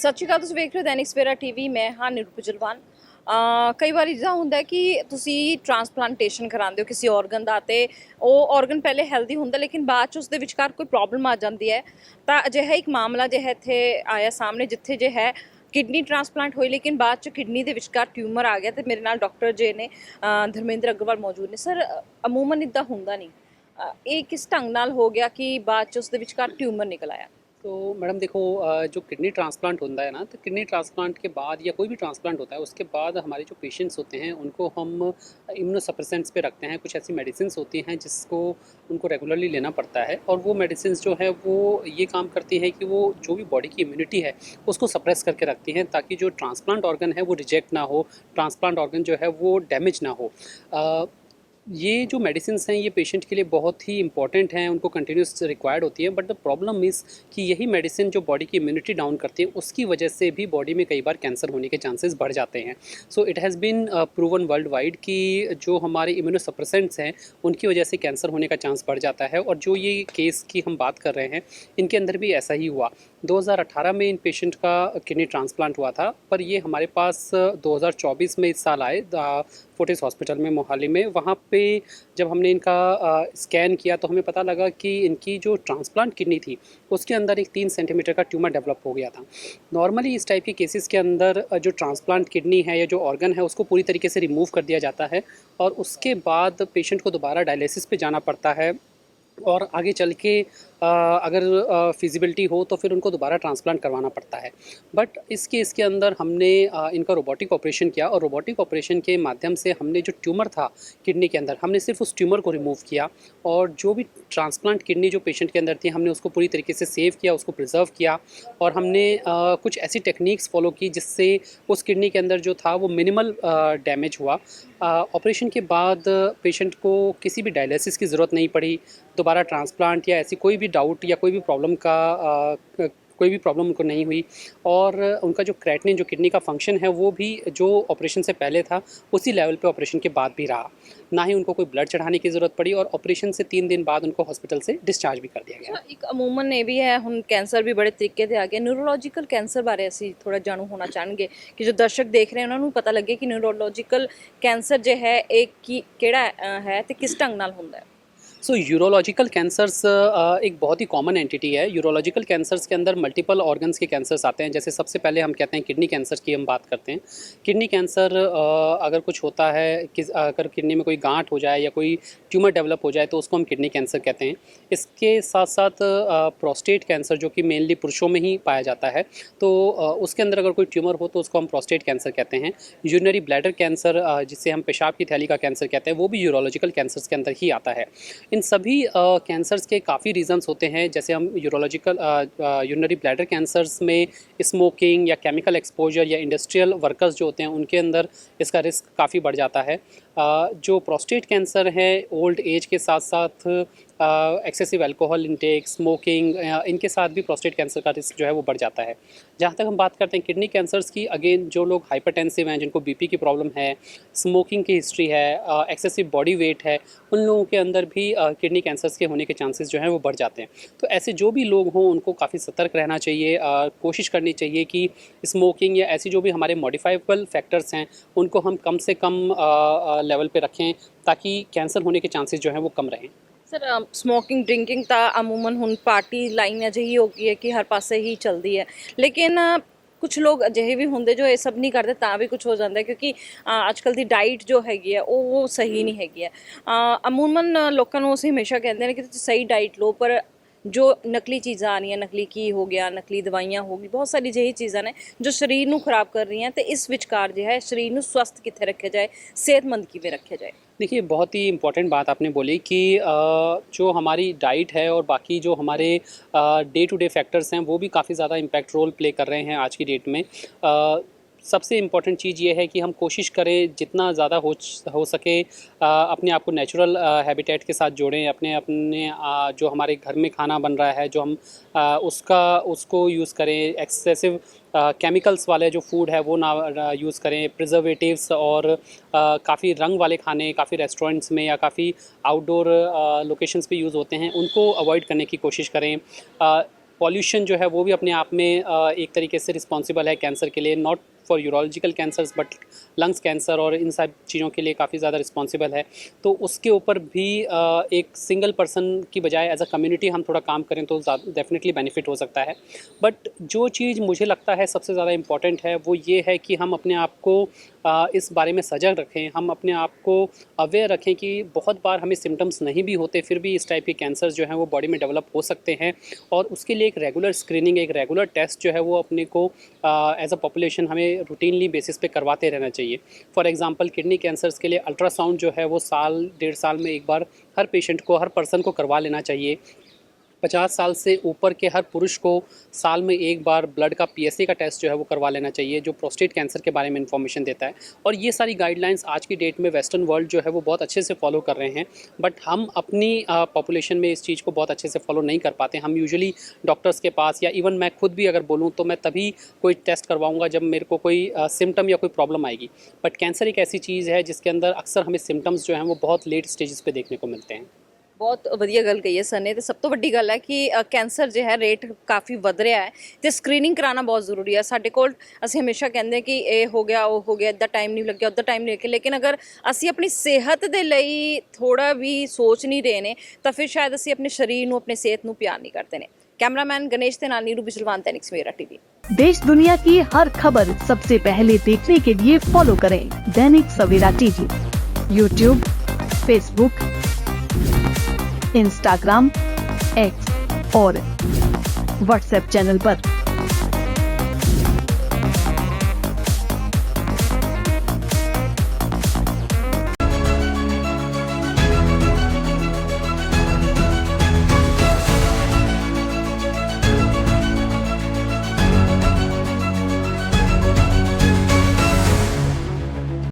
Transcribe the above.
ਸਤਿ ਸ਼੍ਰੀ ਅਕਾਲ। ਤੁਸੀਂ ਵੇਖ ਰਹੇ ਹੋ ਦੈਨਿਕ ਸਵੇਰਾ ਟੀਵੀ। ਮੈਂ ਹਾਂ ਨਿਰੂਪ ਜਲਵਾਨ। ਕਈ ਵਾਰ ਇੱਦਾਂ ਹੁੰਦਾ ਕਿ ਤੁਸੀਂ ਟ੍ਰਾਂਸਪਲਾਂਟੇਸ਼ਨ ਕਰਾਉਂਦੇ ਹੋ ਕਿਸੇ ਆਰਗਨ ਦਾ ਤੇ ਉਹ ਆਰਗਨ ਪਹਿਲੇ ਹੈਲਦੀ ਹੁੰਦਾ ਲੇਕਿਨ ਬਾਅਦ ਚ ਉਸ ਦੇ ਵਿਚਕਾਰ ਕੋਈ ਪ੍ਰੋਬਲਮ ਆ ਜਾਂਦੀ ਹੈ। ਤਾਂ ਅਜਿਹਾ ਇੱਕ ਮਾਮਲਾ ਜੋ ਹੈ ਇੱਥੇ ਆਇਆ ਸਾਹਮਣੇ, ਜਿੱਥੇ ਜੇ ਹੈ ਕਿਡਨੀ ਟ੍ਰਾਂਸਪਲਾਂਟ ਹੋਈ ਲੇਕਿਨ ਬਾਅਦ ਚ ਕਿਡਨੀ ਦੇ ਵਿਚਕਾਰ ਟਿਊਮਰ ਆ ਗਿਆ। ਤੇ ਮੇਰੇ ਨਾਲ ਡਾਕਟਰ ਜੇ ਨੇ ਧਰਮਿੰਦਰ ਅਗਰਵਾਲ ਮੌਜੂਦ ਨੇ। ਸਰ, ਅਮੂਮਨ ਇੱਦਾਂ ਹੁੰਦਾ ਨਹੀਂ, ਇਹ ਕਿਸ ਢੰਗ ਨਾਲ ਹੋ ਗਿਆ ਕਿ ਬਾਅਦ ਚ ਉਸ ਦੇ ਵਿਚਕਾਰ ट्यूमर निकल आया? तो मैडम देखो, जो किडनी ट्रांसप्लांट होता है ना, तो किडनी ट्रांसप्लांट के बाद या कोई भी ट्रांसप्लांट होता है उसके बाद हमारे जो पेशेंट्स होते हैं उनको हम इम्यूनोसप्रेसेंट्स पे रखते हैं। कुछ ऐसी मेडिसिन होती हैं जिसको उनको रेगुलरली लेना पड़ता है, और वो मेडिसिन जो है वो ये काम करती है कि वो जो भी बॉडी की इम्यूनिटी है उसको सप्रेस करके रखती हैं, ताकि जो ट्रांसप्लांट ऑर्गन है वो रिजेक्ट ना हो, ट्रांसप्लांट ऑर्गन जो है वो डैमेज ना हो। ये जो मेडिसिन्स हैं ये पेशेंट के लिए बहुत ही इंपॉर्टेंट हैं, उनको कंटिन्यूस रिक्वायर्ड होती है। बट द प्रॉब्लम इज़ कि यही मेडिसिन जो बॉडी की इम्यूनिटी डाउन करती है उसकी वजह से भी बॉडी में कई बार कैंसर होने के चांसेस बढ़ जाते हैं। So it has been proven world wide कि जो हमारे इम्यूनोसप्रेसेंट्स हैं उनकी वजह से कैंसर होने का चांस बढ़ जाता है। और जो ये केस की हम बात कर रहे हैं इनके अंदर भी ऐसा ही हुआ। 2018 में इन पेशेंट का किडनी ट्रांसप्लांट हुआ था, पर ये हमारे पास 2024 में इस साल आए फोर्टिस हॉस्पिटल में मोहाली में। वहाँ पे जब हमने इनका स्कैन किया तो हमें पता लगा कि इनकी जो ट्रांसप्लांट किडनी थी उसके अंदर एक 3 सेंटीमीटर का ट्यूमर डेवलप हो गया था। नॉर्मली इस टाइप के केसेस के अंदर जो ट्रांसप्लांट किडनी है या जो ऑर्गन है उसको पूरी तरीके से रिमूव कर दिया जाता है, और उसके बाद पेशेंट को दोबारा डायलिसिस पे जाना पड़ता है, और आगे चल के अगर फिजिबिलिटी हो तो फिर उनको दोबारा ट्रांसप्लांट करवाना पड़ता है। बट इस केस के अंदर हमने इनका रोबोटिक ऑपरेशन किया, और रोबोटिक ऑपरेशन के माध्यम से हमने जो ट्यूमर था किडनी के अंदर हमने सिर्फ उस ट्यूमर को रिमूव किया, और जो भी ट्रांसप्लांट किडनी जो पेशेंट के अंदर थी हमने उसको पूरी तरीके से सेव किया, उसको प्रिजर्व किया। और हमने कुछ ऐसी टेक्निक्स फॉलो की जिससे उस किडनी के अंदर जो था वो मिनिमल डैमेज हुआ। ऑपरेशन के बाद पेशेंट को किसी भी डायलिसिस की ज़रूरत नहीं पड़ी, दोबारा ट्रांसप्लांट या ऐसी कोई भी डाउट या कोई भी प्रॉब्लम का कोई भी प्रॉब्लम उनको नहीं हुई। और उनका जो क्रेटिनिन जो किडनी का फंक्शन है वो भी जो ऑपरेशन से पहले था उसी लेवल पे ऑपरेशन के बाद भी रहा। ना ही उनको कोई ब्लड चढ़ाने की ज़रूरत पड़ी, और ऑपरेशन से 3 दिन बाद उनको हॉस्पिटल से डिस्चार्ज भी कर दिया गया। ਇੱਕ ਅਮੂਮਨ ਇਹ ਵੀ ਹੈ, ਹੁਣ ਕੈਂਸਰ ਵੀ ਬੜੇ ਤਰੀਕੇ ਦੇ ਆ ਗਏ। ਨਿਊਰੋਲੋਜੀਕਲ ਕੈਂਸਰ ਬਾਰੇ ਅਸੀਂ ਥੋੜਾ ਜਾਣੂ ਹੋਣਾ ਚਾਹਾਂਗੇ ਕਿ ਜੋ ਦਰਸ਼ਕ ਦੇਖ ਰਹੇ ਉਹਨਾਂ ਨੂੰ ਪਤਾ ਲੱਗੇ ਕਿ ਨਿਊਰੋਲੋਜੀਕਲ ਕੈਂਸਰ ਜੇ ਹੈ ਇਹ ਕਿਹੜਾ ਹੈ ਤੇ ਕਿਸ ਢੰਗ ਨਾਲ ਹੁੰਦਾ ਹੈ। सो यूरोलॉजिकल कैंसर्स एक बहुत ही कॉमन एंटिटी है। यूरोलॉजिकल कैंसर्स के अंदर मल्टीपल ऑर्गन्स के कैंसर्स आते हैं। जैसे सबसे पहले हम कहते हैं किडनी कैंसर की हम बात करते हैं। किडनी कैंसर अगर कुछ होता है कि अगर किडनी में कोई गांठ हो जाए या कोई ट्यूमर डेवलप हो जाए तो उसको हम किडनी कैंसर कहते हैं। इसके साथ साथ प्रोस्टेट कैंसर जो कि मेनली पुरुषों में ही पाया जाता है, तो उसके अंदर अगर कोई ट्यूमर हो तो उसको हम प्रोस्टेट कैंसर कहते हैं। यूरिनरी ब्लैडर कैंसर जिसे हम पेशाब की थैली का कैंसर कहते हैं वो भी यूरोलॉजिकल कैंसर्स के अंदर ही आता है। इन सभी कैंसर्स के काफ़ी रीज़न्स होते हैं। जैसे हम यूरिनरी ब्लैडर कैंसर्स में स्मोकिंग या केमिकल एक्सपोजर या इंडस्ट्रियल वर्कर्स जो होते हैं उनके अंदर इसका रिस्क काफ़ी बढ़ जाता है। जो प्रोस्टेट कैंसर है ओल्ड एज के साथ साथ एक्सेसिव अल्कोहल इंटेक, स्मोकिंग, इनके साथ भी प्रोस्टेट कैंसर का रिस्क जो है वो बढ़ जाता है। जहाँ तक हम बात करते हैं किडनी कैंसर्स की, अगेन जो लोग हाइपरटेंसिव हैं, जिनको बीपी की प्रॉब्लम है, स्मोकिंग की हिस्ट्री है, एक्सेसिव बॉडी वेट है, उन लोगों के अंदर भी किडनी कैंसर्स के होने के चांसेस जो हैं वो बढ़ जाते हैं। तो ऐसे जो भी लोग हों उनको काफ़ी सतर्क रहना चाहिए। कोशिश करनी चाहिए कि स्मोकिंग या ऐसी जो भी हमारे मॉडिफाइबल फैक्टर्स हैं उनको हम कम से कम लेवल पे रखें, ताकि कैंसर होने के चांसेस जो हैं वो कम रहें। ਸਰ, ਸਮੋਕਿੰਗ ਡਰਿੰਕਿੰਗ ਤਾਂ ਅਮੂਮਨ ਹੁਣ ਪਾਰਟੀ ਲਾਈਨ ਅਜਿਹੀ ਹੋ ਗਈ ਹੈ ਕਿ ਹਰ ਪਾਸੇ ਹੀ ਚੱਲਦੀ ਹੈ, ਲੇਕਿਨ ਕੁਝ ਲੋਕ ਅਜਿਹੇ ਵੀ ਹੁੰਦੇ ਜੋ ਇਹ ਸਭ ਨਹੀਂ ਕਰਦੇ ਤਾਂ ਵੀ ਕੁਝ ਹੋ ਜਾਂਦਾ ਹੈ, ਕਿਉਂਕਿ ਅੱਜ ਕੱਲ੍ਹ ਦੀ ਡਾਈਟ ਜੋ ਹੈਗੀ ਹੈ ਉਹ ਸਹੀ ਨਹੀਂ ਹੈਗੀ ਹੈ। ਅਮੂਮਨ ਲੋਕਾਂ ਨੂੰ ਅਸੀਂ ਹਮੇਸ਼ਾ ਕਹਿੰਦੇ ਨੇ ਕਿ ਤੁਸੀਂ ਸਹੀ ਡਾਈਟ ਲਓ, ਪਰ जो नकली चीज़ा आ रही हैं, नकली घी हो गया, नकली दवाइयाँ होगी, बहुत सारी अजिही चीज़ां ने जो शरीर नूं खराब कर रही हैं। तो इस विचकार जो है शरीर नूं स्वस्थ कित्थे रखे जाए, सेहतमंद किवें रखे जाए? देखिए, बहुत ही इंपॉर्टेंट बात आपने बोली कि जो हमारी डाइट है और बाकी जो हमारे डे टू डे फैक्टर्स हैं वो भी काफ़ी ज़्यादा इम्पैक्ट रोल प्ले कर रहे हैं आज की डेट में। सबसे इम्पॉर्टेंट चीज़ ये है कि हम कोशिश करें जितना ज़्यादा हो सके अपने आप को नेचुरल हैबिटेट के साथ जोड़ें। अपने अपने जो हमारे घर में खाना बन रहा है जो हम उसको यूज़ करें। एक्सेसिव केमिकल्स वाले जो फूड है वो ना यूज़ करें। प्रिजर्वेटिव्स और काफ़ी रंग वाले खाने काफ़ी रेस्टोरेंट्स में या काफ़ी आउटडोर लोकेशंस पे यूज़ होते हैं, उनको अवॉइड करने की कोशिश करें। पॉल्यूशन जो है वो भी अपने आप में एक तरीके से रिस्पॉन्सिबल है कैंसर के लिए, not for urological cancers but lungs cancer और इन सब चीज़ों के लिए काफ़ी ज़्यादा रिस्पॉन्सिबल है। तो उसके ऊपर भी एक सिंगल पर्सन की बजाय एज अ कम्युनिटी हम थोड़ा काम करें तो डेफिनेटली बेनिफिट हो सकता है। बट जो चीज़ मुझे लगता है सबसे ज़्यादा इम्पॉर्टेंट है वो ये है कि हम अपने आप को इस बारे में सजग रखें, हम अपने आप को अवेयर रखें कि बहुत बार हमें सिम्टम्स नहीं भी होते फिर भी इस टाइप के कैंसर जो हैं वो बॉडी में डेवलप हो सकते हैं, और उसके लिए एक रेगुलर स्क्रीनिंग, एक रेगुलर टेस्ट जो है वो अपने को एज अ पॉपुलेशन हमें रूटीनली बेसिस पे करवाते रहना चाहिए। फॉर एग्जांपल किडनी कैंसर्स के लिए अल्ट्रासाउंड जो है वो साल 1.5 साल में एक बार हर पेशेंट को, हर पर्सन को करवा लेना चाहिए। 50 साल से ऊपर के हर पुरुष को साल में एक बार ब्लड का PSA का टेस्ट जो है वो करवा लेना चाहिए, जो प्रोस्टेट कैंसर के बारे में इन्फॉर्मेशन देता है। और ये सारी गाइडलाइंस आज की डेट में वेस्टर्न वर्ल्ड जो है वो बहुत अच्छे से फॉलो कर रहे हैं, बट हम अपनी पॉपुलेशन में इस चीज़ को बहुत अच्छे से फॉलो नहीं कर पाते। हम यूजुअली डॉक्टर्स के पास, या इवन मैं खुद भी अगर बोलूँ तो मैं तभी कोई टेस्ट करवाऊँगा जब मेरे को कोई सिम्टम या कोई प्रॉब्लम आएगी। बट कैंसर एक ऐसी चीज़ है जिसके अंदर अक्सर हमें सिम्टम्स जो हैं वो बहुत लेट स्टेजेस पे देखने को मिलते हैं। ਬਹੁਤ ਵਧੀਆ ਗੱਲ ਕਹੀ ਹੈ ਸਰ ਨੇ, ਤੇ ਸਭ ਤੋਂ ਵੱਡੀ ਗੱਲ ਹੈ ਕਿ ਕੈਂਸਰ ਜੋ ਹੈ ਰੇਟ ਕਾਫੀ ਵਧ ਰਿਹਾ ਹੈ ਤੇ ਸਕਰੀਨਿੰਗ ਕਰਾਉਣਾ ਬਹੁਤ ਜ਼ਰੂਰੀ ਹੈ। ਸਾਡੇ ਕੋਲ ਅਸੀਂ ਹਮੇਸ਼ਾ ਕਹਿੰਦੇ ਕਿ ਇਹ ਹੋ ਗਿਆ, ਉਹ ਹੋ ਗਿਆ, ਇੱਦਾਂ ਟਾਈਮ ਨਹੀਂ ਲੱਗਿਆ, ਉੱਦਾਂ ਟਾਈਮ ਨਹੀਂ ਲੱਗਿਆ, ਲੇਕਿਨ ਅਗਰ ਅਸੀਂ ਆਪਣੀ ਸਿਹਤ ਦੇ ਲਈ ਥੋੜਾ ਵੀ ਸੋਚ ਨਹੀਂ ਰਹੇ ਨੇ ਤਾਂ ਫਿਰ ਸ਼ਾਇਦ ਅਸੀਂ ਆਪਣੇ ਸਰੀਰ ਨੂੰ, ਆਪਣੀ ਸਿਹਤ ਨੂੰ ਪਿਆਰ ਨਹੀਂ ਕਰਦੇ ਨੇ। कैमरामैन गणेश के नाल नीरू बिजलवान, दैनिक सवेरा टीवी। देश दुनिया की हर खबर सबसे पहले देखने के लिए फॉलो करें Dainik Savera TV, YouTube, Facebook, Instagram, X और व्हाट्सएप चैनल पर।